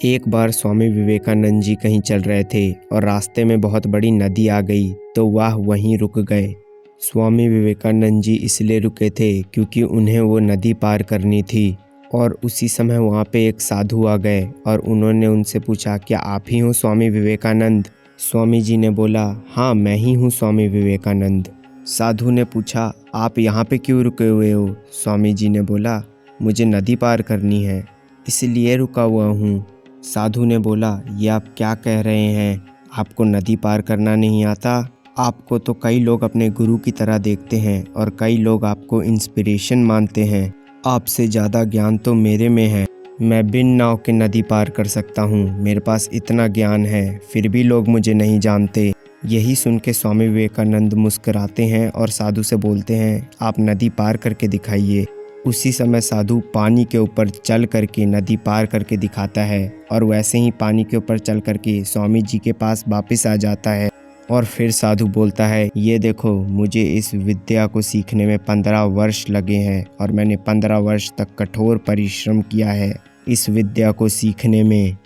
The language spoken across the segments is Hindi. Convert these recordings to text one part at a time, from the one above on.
एक बार स्वामी विवेकानंद जी कहीं चल रहे थे और रास्ते में बहुत बड़ी नदी आ गई तो वह वहीं रुक गए। स्वामी विवेकानंद जी इसलिए रुके थे क्योंकि उन्हें वो नदी पार करनी थी और उसी समय वहाँ पे एक साधु आ गए और उन्होंने उनसे पूछा, क्या आप ही हो स्वामी विवेकानंद? स्वामी जी ने बोला, हाँ मैं ही हूँ स्वामी विवेकानंद। साधु ने पूछा, आप यहाँ पे क्यों रुके हुए हो? स्वामी जी ने बोला, मुझे नदी पार करनी है इसलिए रुका हुआ हूँ। साधु ने बोला, ये आप क्या कह रहे हैं? आपको नदी पार करना नहीं आता? आपको तो कई लोग अपने गुरु की तरह देखते हैं और कई लोग आपको इंस्पिरेशन मानते हैं। आपसे ज़्यादा ज्ञान तो मेरे में है। मैं बिन नाव के नदी पार कर सकता हूँ। मेरे पास इतना ज्ञान है, फिर भी लोग मुझे नहीं जानते। यही सुन के स्वामी विवेकानंद मुस्कुराते हैं और साधु से बोलते हैं, आप नदी पार करके दिखाइए। उसी समय साधु पानी के ऊपर चल करके नदी पार करके दिखाता है और वैसे ही पानी के ऊपर चल करके स्वामी जी के पास वापस आ जाता है। और फिर साधु बोलता है, ये देखो, मुझे इस विद्या को सीखने में 15 वर्ष लगे हैं और मैंने 15 वर्ष तक कठोर परिश्रम किया है इस विद्या को सीखने में।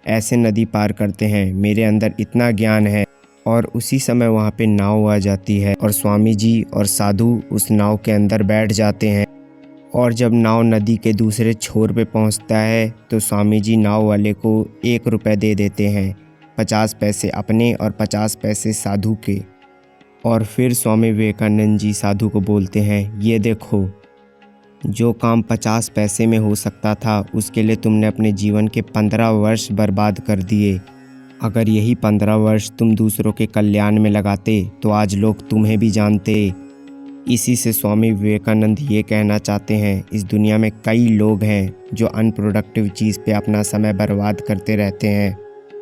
ऐसे नदी पार करते हैं, मेरे अंदर इतना ज्ञान है। और उसी समय वहाँ पे नाव आ जाती है और स्वामी जी और साधु उस नाव के अंदर बैठ जाते हैं। और जब नाव नदी के दूसरे छोर पे पहुँचता है तो स्वामी जी नाव वाले को 1 रुपये दे देते हैं, 50 पैसे अपने और 50 पैसे साधु के। और फिर स्वामी विवेकानंद जी साधु को बोलते हैं, ये देखो, जो काम 50 पैसे में हो सकता था उसके लिए तुमने अपने जीवन के 15 वर्ष बर्बाद कर दिए। अगर यही 15 वर्ष तुम दूसरों के कल्याण में लगाते तो आज लोग तुम्हें भी जानते। इसी से स्वामी विवेकानंद ये कहना चाहते हैं, इस दुनिया में कई लोग हैं जो अनप्रोडक्टिव चीज़ पे अपना समय बर्बाद करते रहते हैं,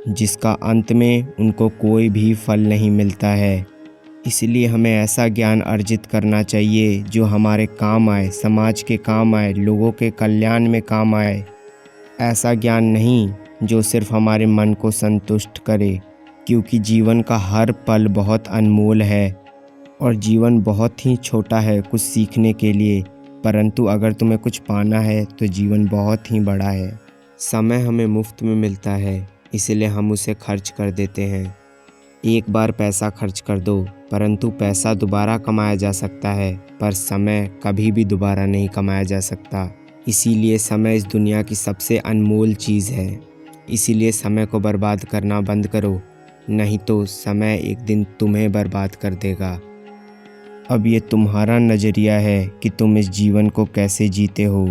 जिसका अंत में उनको कोई भी फल नहीं मिलता है। इसलिए हमें ऐसा ज्ञान अर्जित करना चाहिए जो हमारे काम आए, समाज के काम आए, लोगों के कल्याण में काम आए। ऐसा ज्ञान नहीं जो सिर्फ हमारे मन को संतुष्ट करे, क्योंकि जीवन का हर पल बहुत अनमोल है और जीवन बहुत ही छोटा है कुछ सीखने के लिए, परंतु अगर तुम्हें कुछ पाना है तो जीवन बहुत ही बड़ा है। समय हमें मुफ्त में मिलता है, इसलिए हम उसे खर्च कर देते हैं। एक बार पैसा खर्च कर दो, परंतु पैसा दोबारा कमाया जा सकता है, पर समय कभी भी दोबारा नहीं कमाया जा सकता। इसीलिए समय इस दुनिया की सबसे अनमोल चीज़ है। इसीलिए समय को बर्बाद करना बंद करो, नहीं तो समय एक दिन तुम्हें बर्बाद कर देगा। अब ये तुम्हारा नज़रिया है कि तुम इस जीवन को कैसे जीते हो।